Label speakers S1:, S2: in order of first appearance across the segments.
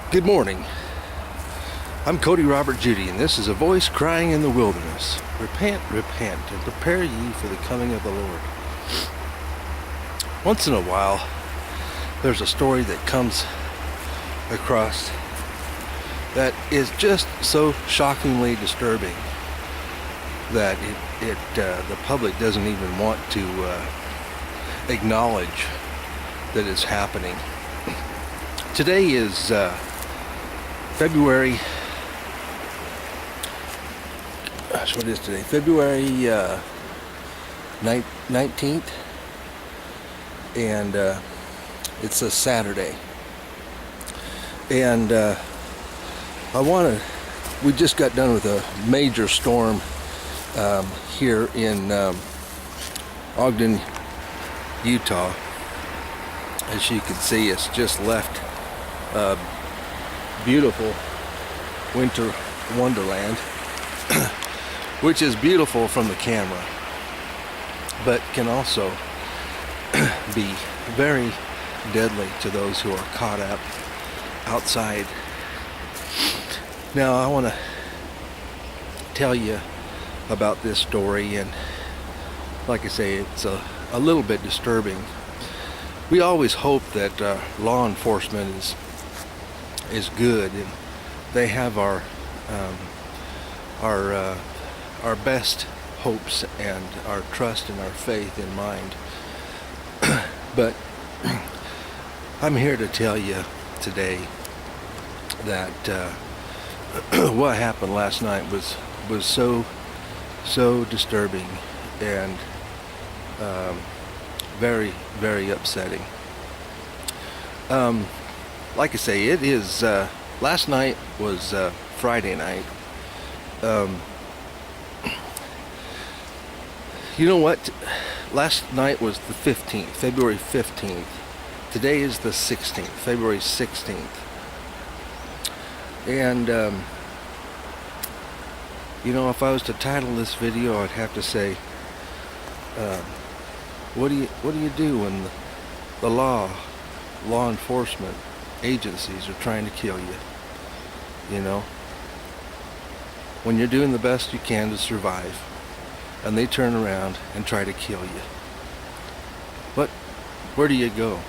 S1: Good morning. I'm Cody Robert Judy, and this is a voice crying in the wilderness. Repent, repent, and prepare ye for the coming of the Lord. Once in a while, there's a story that comes across that is just so shockingly disturbing that the public doesn't even want to acknowledge that it's happening. Today is February 19th, and it's a Saturday. And we just got done with a major storm here in Ogden, Utah. As you can see, it's just left beautiful winter wonderland, which is beautiful from the camera, but can also be very deadly to those who are caught up outside. Now, I want to tell you about this story, and like I say, it's a little bit disturbing. We always hope that law enforcement is good, and they have our best hopes and our trust and our faith in mind. But I'm here to tell you today that what happened last night was so disturbing and very, very upsetting. Like I say, it is last night was Friday night. You know what? Last night was the 15th, February 15th. Today is the 16th, February 16th. And you know, if I was to title this video, I'd have to say, what do you do when the law enforcement agencies are trying to kill you? You know, when you're doing the best you can to survive, and they turn around and try to kill you. Where do you go?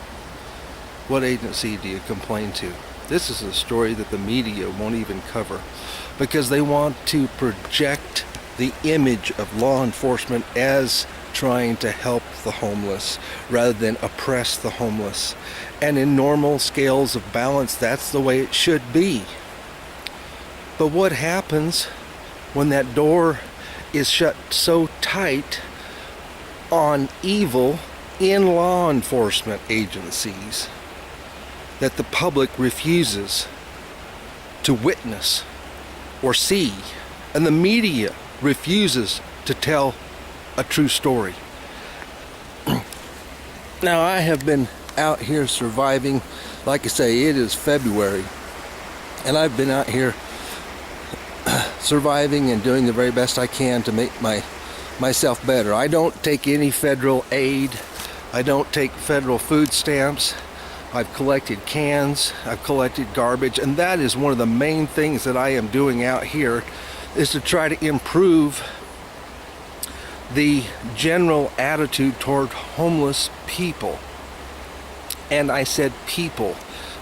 S1: What agency do you complain to? This is a story that the media won't even cover, because they want to project the image of law enforcement as trying to help the homeless rather than oppress the homeless. And in normal scales of balance, that's the way it should be. But what happens when that door is shut so tight on evil in law enforcement agencies that the public refuses to witness or see, and the media refuses to tell a true story? Now, I have been out here surviving. Like I say, it is February, and I've been out here surviving and doing the very best I can to make myself better. I don't take any federal aid. I don't take federal food stamps. I've collected cans, I've collected garbage, and that is one of the main things that I am doing out here, is to try to improve the general attitude toward homeless people. And I said people,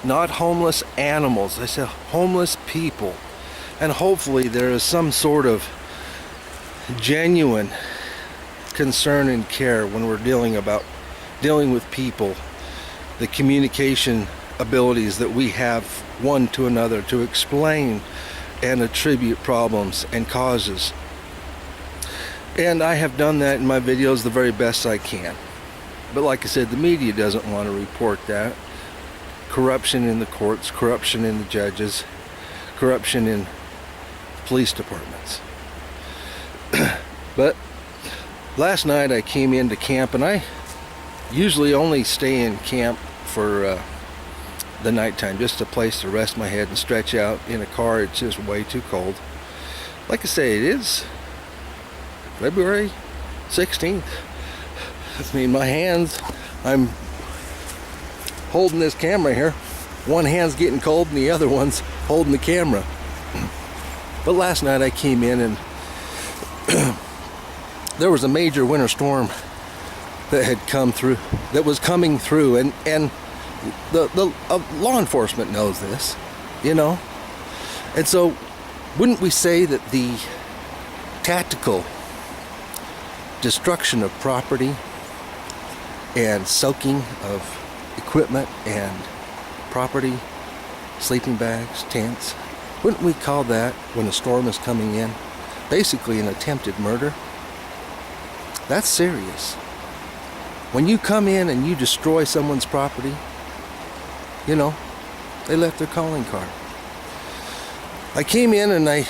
S1: not homeless animals. I said homeless people. And hopefully there is some sort of genuine concern and care when we're dealing with people, the communication abilities that we have one to another to explain and attribute problems and causes. And I have done that in my videos the very best I can. But like I said, the media doesn't want to report that. Corruption in the courts, corruption in the judges, corruption in police departments. But last night I came into camp, and I usually only stay in camp for the nighttime, just a place to rest my head and stretch out. In a car, it's just way too cold. Like I say, it is February 16th. I mean, my hands, I'm holding this camera here, one hand's getting cold and the other one's holding the camera. But last night I came in and there was a major winter storm that had come through, that was coming through, and the law enforcement knows this, you know. And so wouldn't we say that the tactical destruction of property and soaking of equipment and property, sleeping bags, tents, wouldn't we call that, when a storm is coming in, basically an attempted murder? That's serious. When you come in and you destroy someone's property, you know, they left their calling card. I came in and I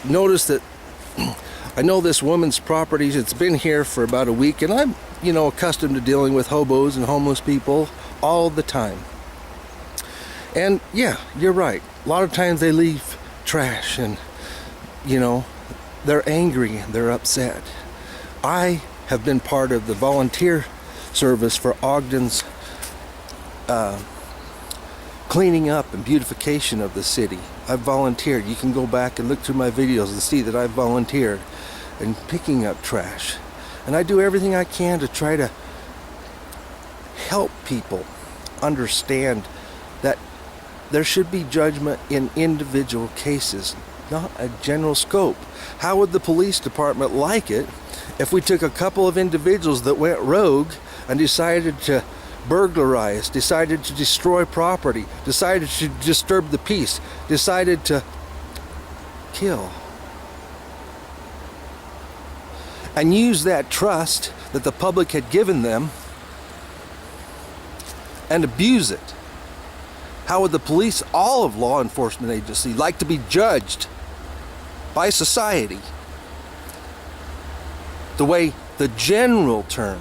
S1: noticed that I know this woman's property. It's been here for about a week, and I'm, you know, accustomed to dealing with hobos and homeless people all the time. And yeah, you're right. A lot of times they leave trash and, you know, they're angry, they're upset. I have been part of the volunteer service for Ogden's cleaning up and beautification of the city. I've volunteered. You can go back and look through my videos and see that I've volunteered in picking up trash. And I do everything I can to try to help people understand that there should be judgment in individual cases, not a general scope. How would the police department like it if we took a couple of individuals that went rogue and decided to burglarize, decided to destroy property, decided to disturb the peace, decided to kill, and use that trust that the public had given them and abuse it? How would the police, all of law enforcement agency, like to be judged by society the way the general term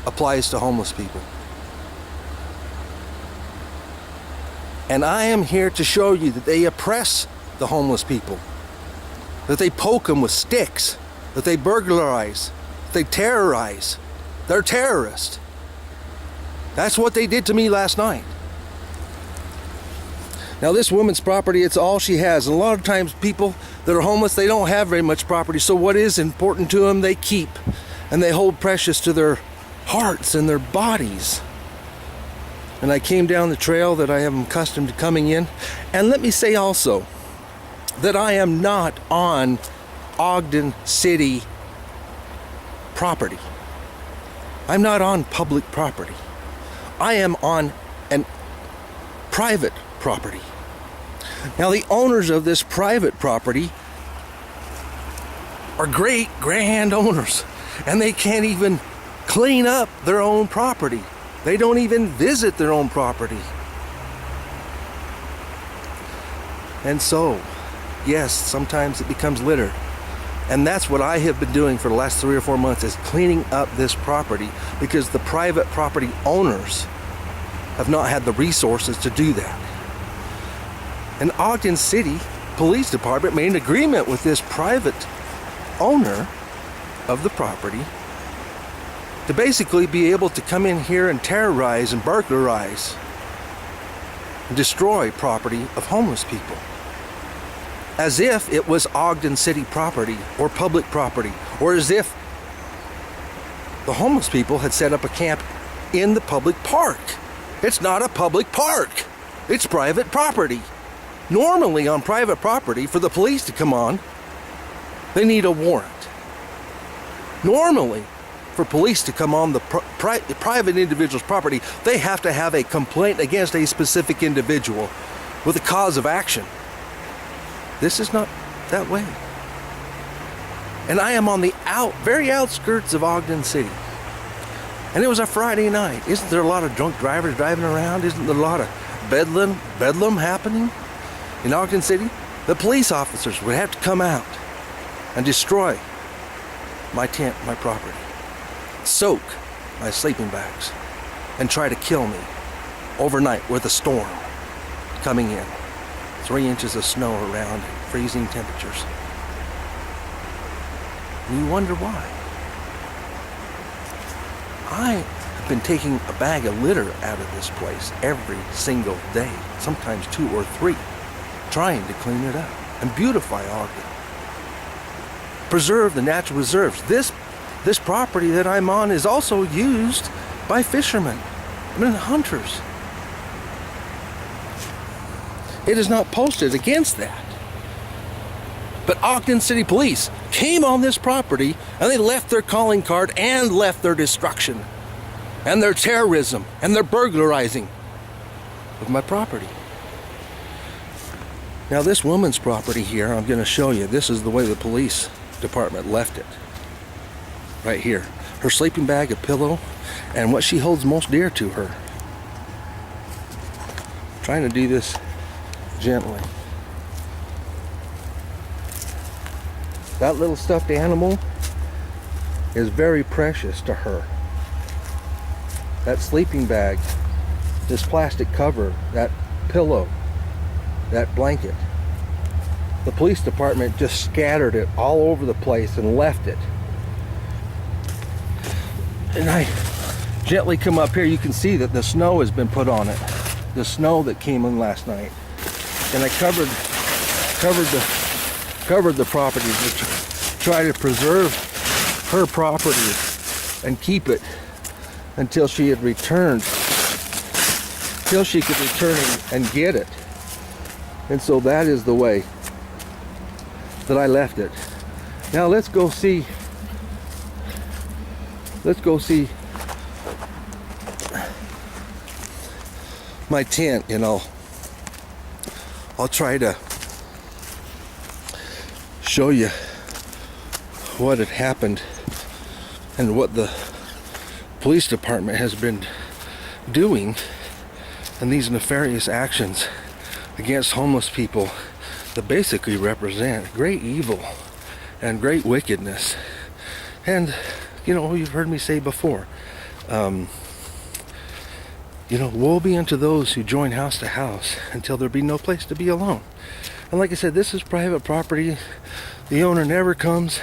S1: applies to homeless people? And I am here to show you that they oppress the homeless people, that they poke them with sticks, that they burglarize, that they terrorize. They're terrorists. That's what they did to me last night. Now this woman's property, it's all she has. And a lot of times people that are homeless, they don't have very much property. So what is important to them, they keep. And they hold precious to their hearts and their bodies. And I came down the trail that I am accustomed to coming in. And let me say also that I am not on Ogden City property. I'm not on public property. I am on an private property. Now the owners of this private property are great grand owners, and they can't even clean up their own property. They don't even visit their own property. And so, yes, sometimes it becomes litter. And that's what I have been doing for the last 3 or 4 months, is cleaning up this property, because the private property owners have not had the resources to do that. And Ogden City Police Department made an agreement with this private owner of the property to basically be able to come in here and terrorize and burglarize and destroy property of homeless people, as if it was Ogden City property or public property, or as if the homeless people had set up a camp in the public park. It's not a public park. It's private property. Normally on private property, for the police to come on, they need a warrant. Normally, for police to come on the private individual's property, they have to have a complaint against a specific individual with a cause of action. This is not that way. And I am on the very outskirts of Ogden City. And it was a Friday night. Isn't there a lot of drunk drivers driving around? Isn't there a lot of bedlam happening in Ogden City? The police officers would have to come out and destroy my tent, my property, soak my sleeping bags, and try to kill me overnight with a storm coming in. 3 inches of snow around, freezing temperatures. And you wonder why. I have been taking a bag of litter out of this place every single day, sometimes 2 or 3, trying to clean it up and beautify Ogden. Preserve the natural reserves. This property that I'm on is also used by fishermen and hunters. It is not posted against that. But Ogden City Police came on this property and they left their calling card and left their destruction and their terrorism and their burglarizing of my property. Now this woman's property here, I'm going to show you. This is the way the police department left it. Right here. Her sleeping bag, a pillow, and what she holds most dear to her. I'm trying to do this gently. That little stuffed animal is very precious to her. That sleeping bag, this plastic cover, that pillow, that blanket. The police department just scattered it all over the place and left it. And I gently come up here, you can see that the snow has been put on it. The snow that came in last night. And I covered the property to try to preserve her property and keep it until she had returned, till she could return and get it. And so that is the way that I left it. Now let's go see my tent, and I'll try to show you what had happened and what the police department has been doing and these nefarious actions against homeless people that basically represent great evil and great wickedness. And you've heard me say before, woe be unto those who join house to house until there be no place to be alone. And like I said, this is private property. The owner never comes.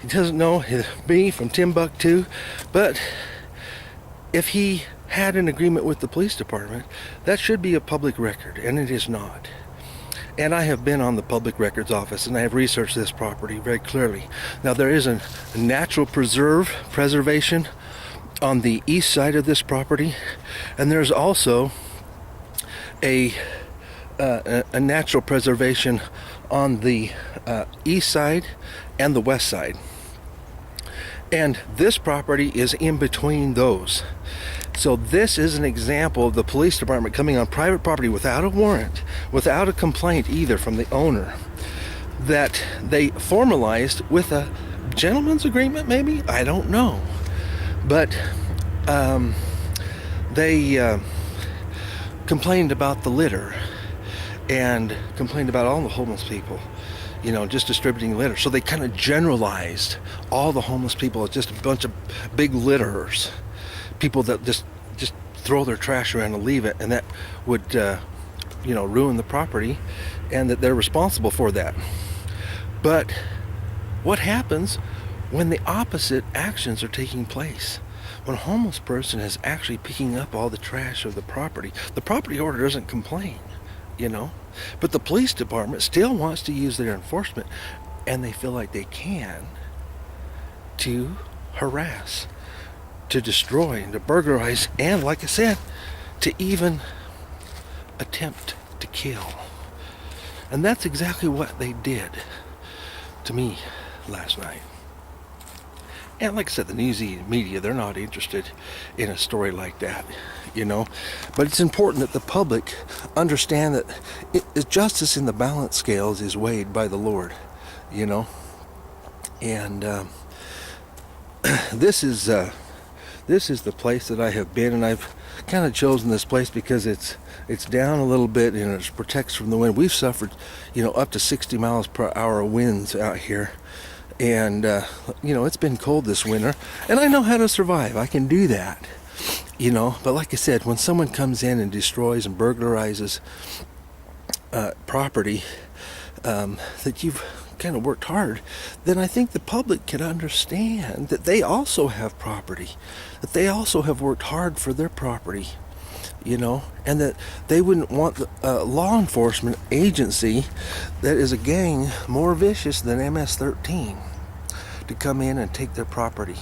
S1: He doesn't know me from Timbuktu. But if he had an agreement with the police department, that should be a public record, and it is not. And I have been on the public records office, and I have researched this property very clearly. Now there is a natural preservation on the east side of this property, and there's also a natural preservation on the east side and the west side. And this property is in between those. So this is an example of the police department coming on private property without a warrant, without a complaint either from the owner, that they formalized with a gentleman's agreement, maybe? I don't know. But they complained about the litter and complained about all the homeless people, just distributing litter. So they kind of generalized all the homeless people as just a bunch of big litterers, people that just throw their trash around and leave it, and that would ruin the property, and that they're responsible for that. But what happens when the opposite actions are taking place? When a homeless person is actually picking up all the trash of the property owner doesn't complain, but the police department still wants to use their enforcement, and they feel like they can, to harass, to destroy, and to burglarize, and like I said, to even attempt to kill. And that's exactly what they did to me last night. And like I said, the news media, they're not interested in a story like that, But it's important that the public understand that justice in the balance scales is weighed by the Lord, And this is the place that I have been, and I've kind of chosen this place because it's down a little bit and it protects from the wind. We've suffered, up to 60 miles per hour winds out here. And, it's been cold this winter, and I know how to survive. I can do that, But like I said, when someone comes in and destroys and burglarizes property that you've kind of worked hard, then I think the public can understand that they also have property, that they also have worked hard for their property, and that they wouldn't want the law enforcement agency that is a gang more vicious than MS-13 to come in and take their property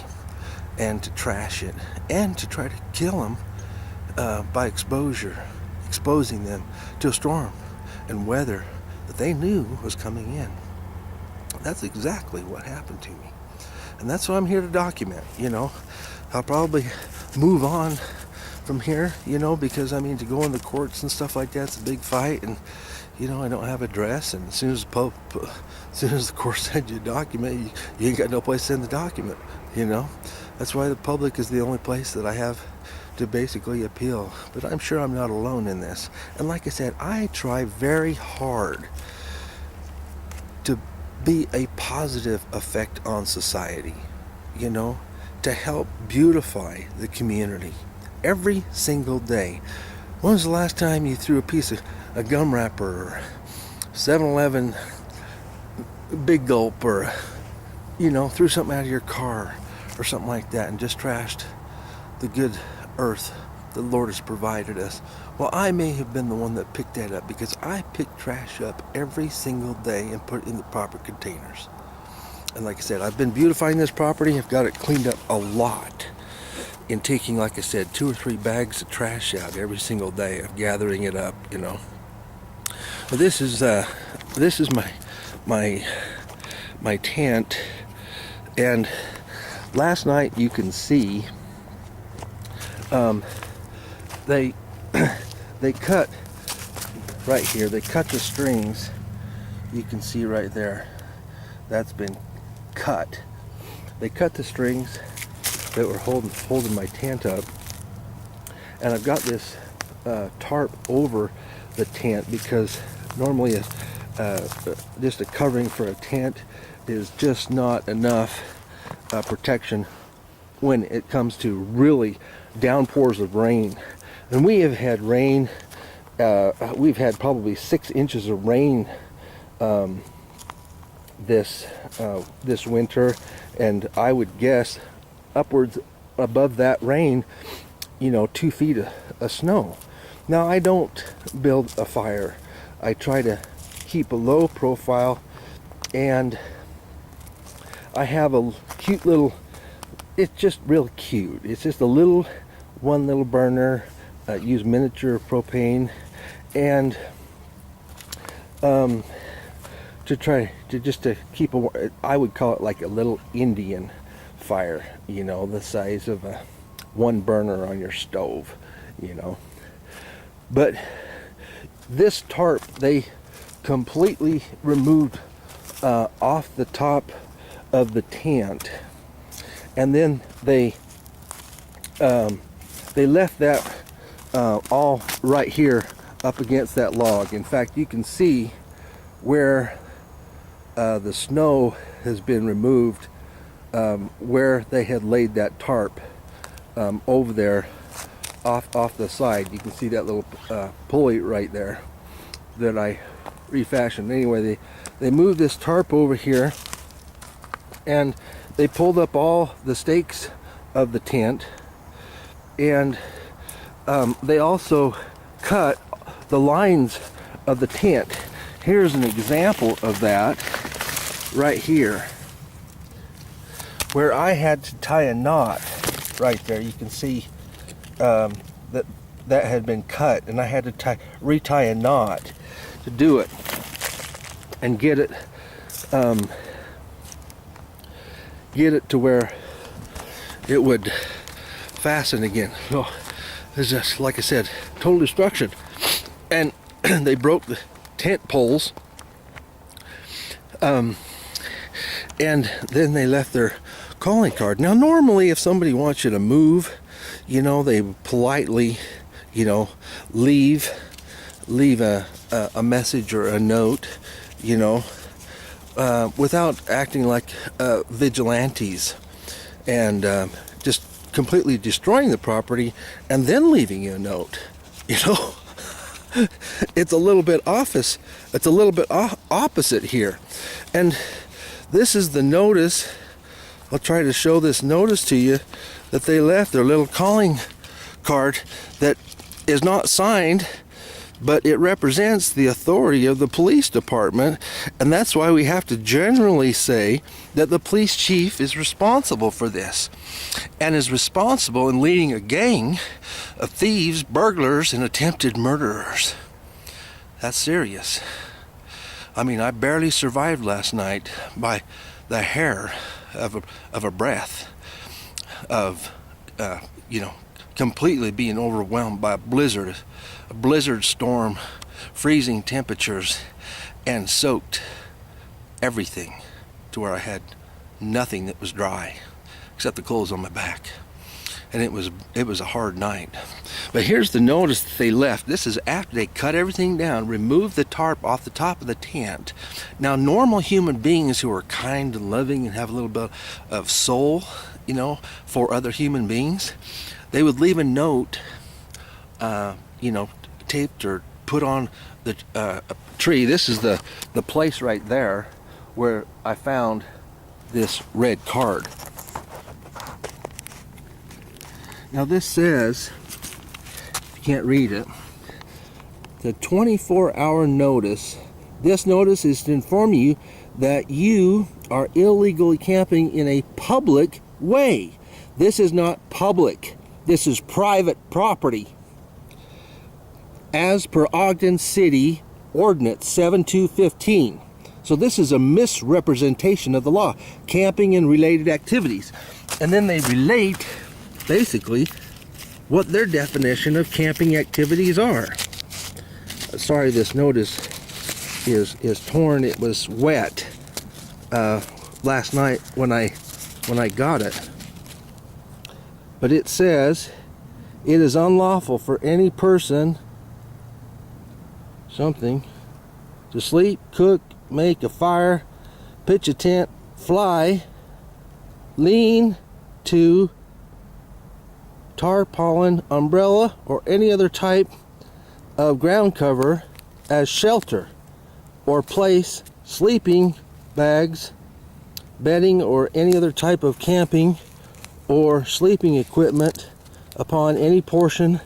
S1: and to trash it and to try to kill them by exposing them to a storm and weather that they knew was coming in. That's exactly what happened to me. And that's what I'm here to document. I'll probably move on from here, because to go in the courts and stuff like that's a big fight, and I don't have a address, and as soon as the court sends you a document, you ain't got no place to send the document. That's why the public is the only place that I have to basically appeal. But I'm sure I'm not alone in this. And like I said, I try very hard to be a positive effect on society, to help beautify the community every single day. When was the last time you threw a piece of a gum wrapper or 7-Eleven Big Gulp, or threw something out of your car or something like that and just trashed the good earth the Lord has provided us? Well, I may have been the one that picked that up, because I pick trash up every single day and put it in the proper containers. And like I said, I've been beautifying this property. I've got it cleaned up a lot in taking, like I said, 2 or 3 bags of trash out every single day, of gathering it up, But this is my tent, and last night you can see they cut right here. They cut the strings. You can see right there. That's been cut. They cut the strings that were holding my tent up, and I've got this tarp over the tent, because normally just a covering for a tent is just not enough protection when it comes to really downpours of rain. And we have had rain, we've had probably 6 inches of rain this winter, and I would guess upwards above that rain, 2 feet of snow. Now, I don't build a fire. I try to keep a low profile, and I have a cute little, it's just real cute. It's just one little burner, use miniature propane, and to keep I would call it like a little Indian fire, the size of a 1 burner on your stove, But this tarp, they completely removed off the top of the tent, and then they left that all right here up against that log. In fact, you can see where the snow has been removed, where they had laid that tarp over there off the side. You can see that little pulley right there that I refashioned. Anyway, they moved this tarp over here, and they pulled up all the stakes of the tent, and they also cut the lines of the tent. Here's an example of that right here, where I had to tie a knot right there. You can see that had been cut, and I had to retie a knot to do it and get it to where it would fasten again. So it's just, like I said, total destruction. And they broke the tent poles, and then they left their calling card. Now, normally if somebody wants you to move, they politely, leave a message or a note, without acting like vigilantes and just completely destroying the property and then leaving you a note, it's a little bit opposite here. And this is the notice. I'll try to show this notice to you that they left, their little calling card that is not signed, but it represents the authority of the police department. And that's why we have to generally say that the police chief is responsible for this, and is responsible in leading a gang of thieves, burglars, and attempted murderers. That's serious. I mean, I barely survived last night by the hair of a breath of, completely being overwhelmed by a blizzard storm, freezing temperatures, and soaked everything to where I had nothing that was dry except the clothes on my back. And it was a hard night. But here's the notice that they left. This is after they cut everything down, removed the tarp off the top of the tent. Now, normal human beings who are kind and loving and have a little bit of soul, for other human beings, they would leave a note, taped or put on the a tree. This is the place right there where I found this red card. Now this says, if you can't read it, the 24-hour notice. This notice is to inform you that you are illegally camping in a public way. This is not public. This is private property. As per Ogden City Ordinance 7215. So this is a misrepresentation of the law. Camping and related activities. And then they relate basically what their definition of camping activities are. Sorry, this notice is torn. It was wet last night when I got it. But it says, it is unlawful for any person to sleep, cook, make a fire, pitch a tent, fly, lean to, tarpaulin, umbrella, or any other type of ground cover as shelter, or place sleeping bags, bedding, or any other type of camping or sleeping equipment upon any portion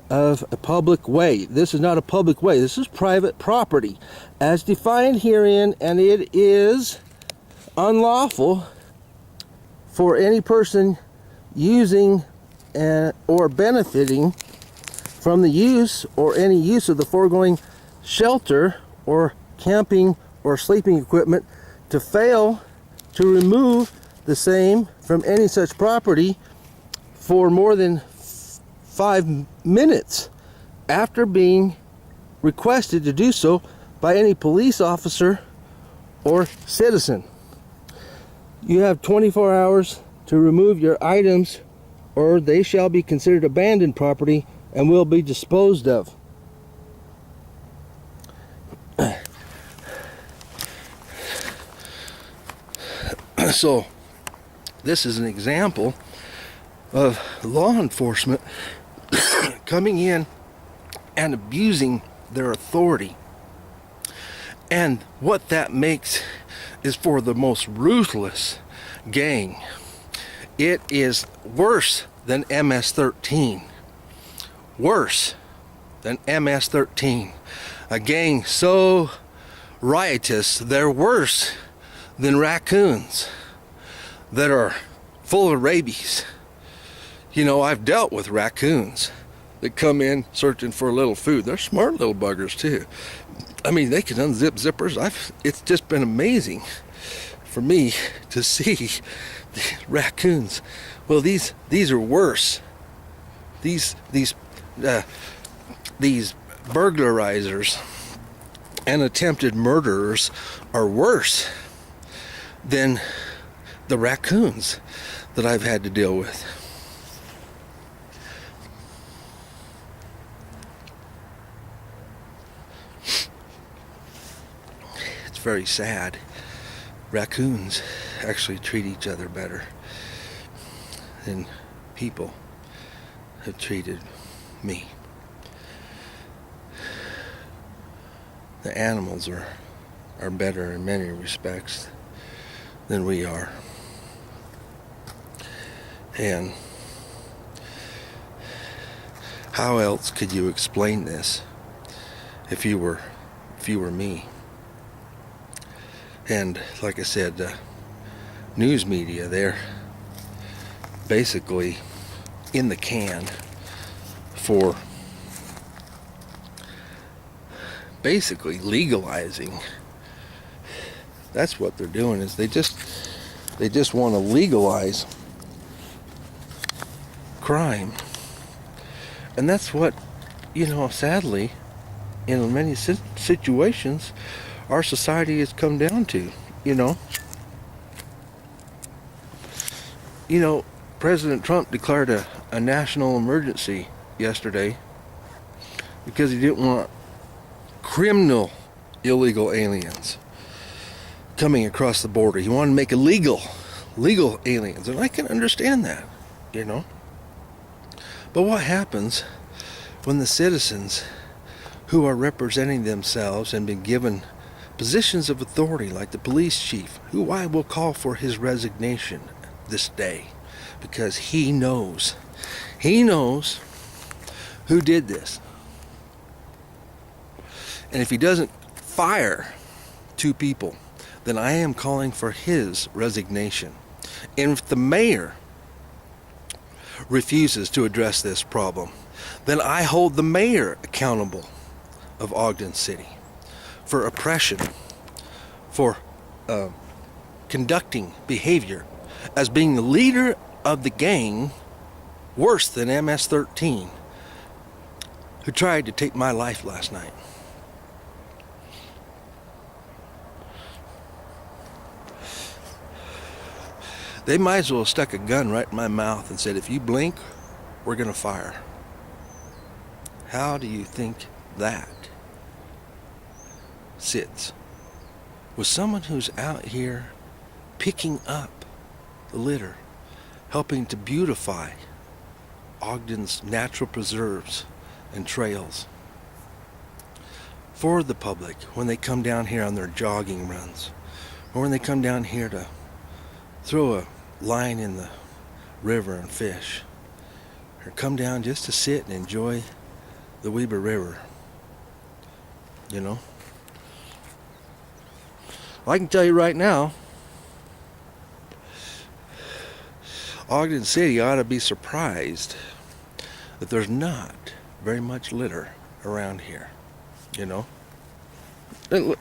S1: of a public way. This is not a public way. This is private property as defined herein, and it is unlawful for any person using or benefiting from the use or any use of the foregoing shelter or camping or sleeping equipment to fail to remove the same from any such property for more than 5 minutes after being requested to do so by any police officer or citizen. You have 24 hours to remove your items, or they shall be considered abandoned property and will be disposed of. So, this is an example of law enforcement coming in and abusing their authority. And what that makes is for the most ruthless gang. It is worse than MS-13. Worse than MS-13. A gang so riotous, they're worse than raccoons that are full of rabies. I've dealt with raccoons that come in searching for a little food. They're smart little buggers too. I mean, they can unzip zippers. It's just been amazing for me to see the raccoons. Well, these are worse. These burglarizers and attempted murderers are worse than the raccoons that I've had to deal with. It's very sad. Raccoons actually treat each other better than people have treated me. The animals are better in many respects than we are. And how else could you explain this if you were me? And like I said, news media, they're basically in the can for basically legalizing. That's what they're doing, is they just want to legalize crime. And that's what, sadly, in many situations, our society has come down to. President Trump declared a national emergency yesterday because he didn't want criminal illegal aliens coming across the border. He wanted to make illegal aliens, and I can understand that, But what happens when the citizens who are representing themselves and been given positions of authority, like the police chief, who I will call for his resignation this day, because he knows who did this. And if he doesn't fire 2 people, then I am calling for his resignation. And if the mayor refuses to address this problem, then I hold the mayor accountable of Ogden City for oppression, for conducting behavior as being the leader of the gang worse than MS-13, who tried to take my life last night. They might as well have stuck a gun right in my mouth and said, if you blink, we're going to fire. How do you think that sits with someone who's out here picking up the litter, helping to beautify Ogden's natural preserves and trails for the public when they come down here on their jogging runs, or when they come down here to throw a line in the river and fish, or come down just to sit and enjoy the Weber River. I can tell you right now, Ogden City ought to be surprised that there's not very much litter around here. Look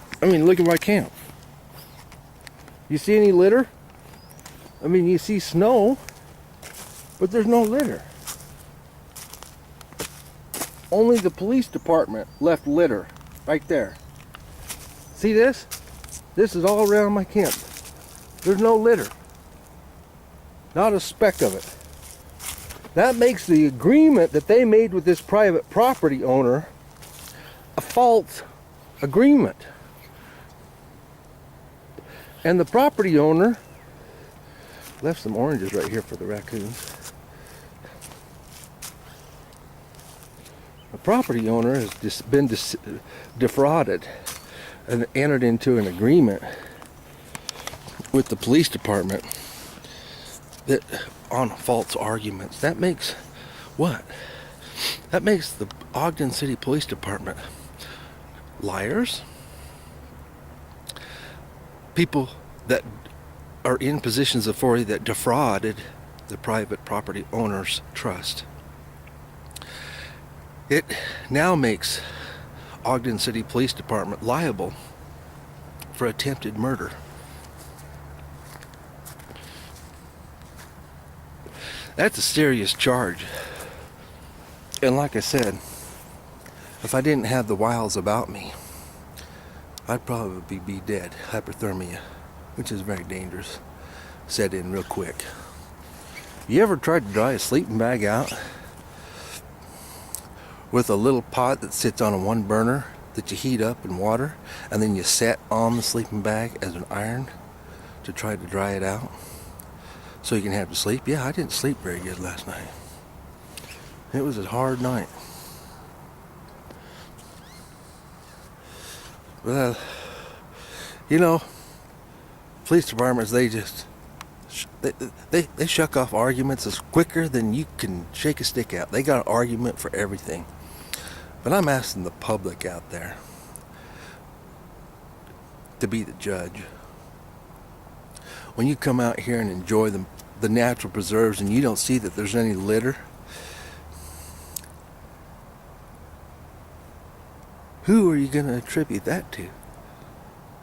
S1: at my camp. You see any litter? You see snow, but there's no litter. Only the police department left litter right there. See this? This is all around my camp. There's no litter. Not a speck of it. That makes the agreement that they made with this private property owner a false agreement. And the property owner left some oranges right here for the raccoons. The property owner has just been defrauded and entered into an agreement with the police department that on false arguments. That makes what? That makes the Ogden City Police Department liars. People that are in positions of authority that defrauded the private property owner's trust. It now makes Ogden City Police Department liable for attempted murder. That's a serious charge. And like I said, if I didn't have the wiles about me, I'd probably be dead. Hypothermia, which is very dangerous, set in real quick. You ever tried to dry a sleeping bag out with a little pot that sits on a one burner that you heat up in water, and then you set on the sleeping bag as an iron to try to dry it out so you can have to sleep? Yeah, I didn't sleep very good last night. It was a hard night. You know, police departments, they shuck off arguments as quicker than you can shake a stick out. They got an argument for everything. But I'm asking the public out there to be the judge. When you come out here and enjoy the natural preserves and you don't see that there's any litter, who are you going to attribute that to?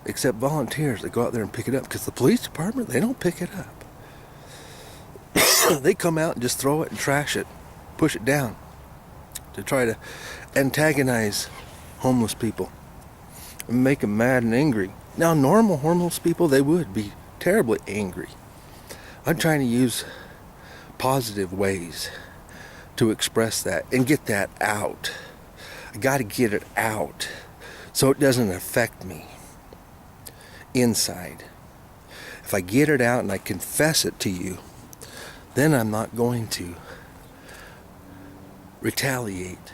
S1: Except volunteers that go out there and pick it up, because the police department, they don't pick it up. They come out and just throw it and trash it, push it down to try to antagonize homeless people and make them mad and angry. Now, normal homeless people, they would be terribly angry. I'm trying to use positive ways to express that and get that out. I got to get it out so it doesn't affect me inside. If I get it out and I confess it to you, then I'm not going to retaliate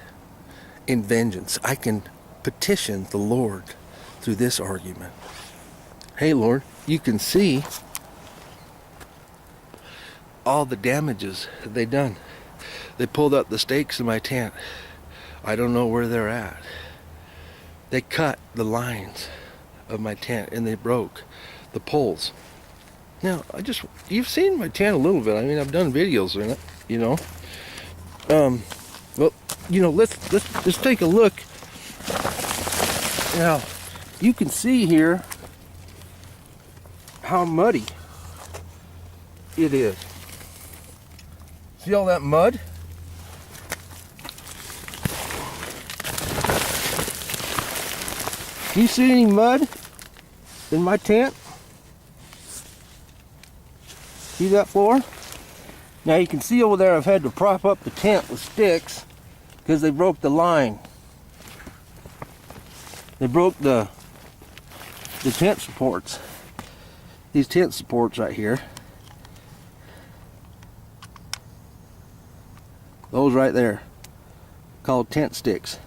S1: in vengeance. I can petition the Lord through this argument. Hey, Lord, you can see all the damages that they done. They pulled up the stakes in my tent. I don't know where they're at. They cut the lines of my tent and they broke the poles. Now, you've seen my tent a little bit. I mean, I've done videos in it, you know. Well, you know, let's just take a look. Now, you can see here how muddy it is. See all that mud? Do you see any mud in my tent? See that floor? Now you can see over there I've had to prop up the tent with sticks because they broke the line. They broke the tent supports. These tent supports right here. Those right there, called tent sticks.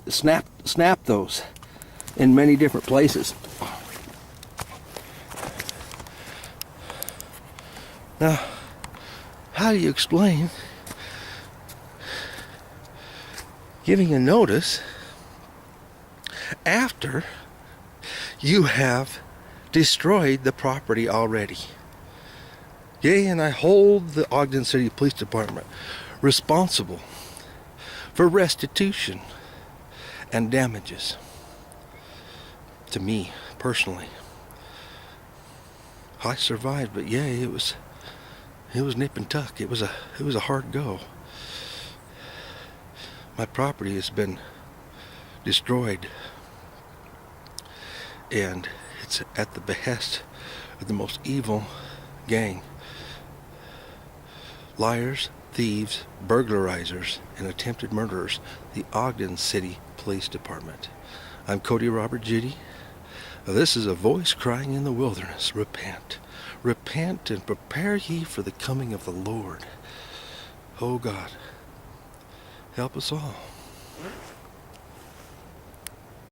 S1: Snap those in many different places. Now, how do you explain giving a notice after you have destroyed the property already? Yea, and I hold the Ogden City Police Department responsible for restitution and damages to me personally. I survived, but yeah, it was nip and tuck. It was a hard go. My property has been destroyed, and it's at the behest of the most evil gang. Liars, thieves, burglarizers, and attempted murderers, the Ogden City Police Department. I'm Cody Robert Judy. This is a voice crying in the wilderness. Repent. Repent and prepare ye for the coming of the Lord. Oh God, help us all.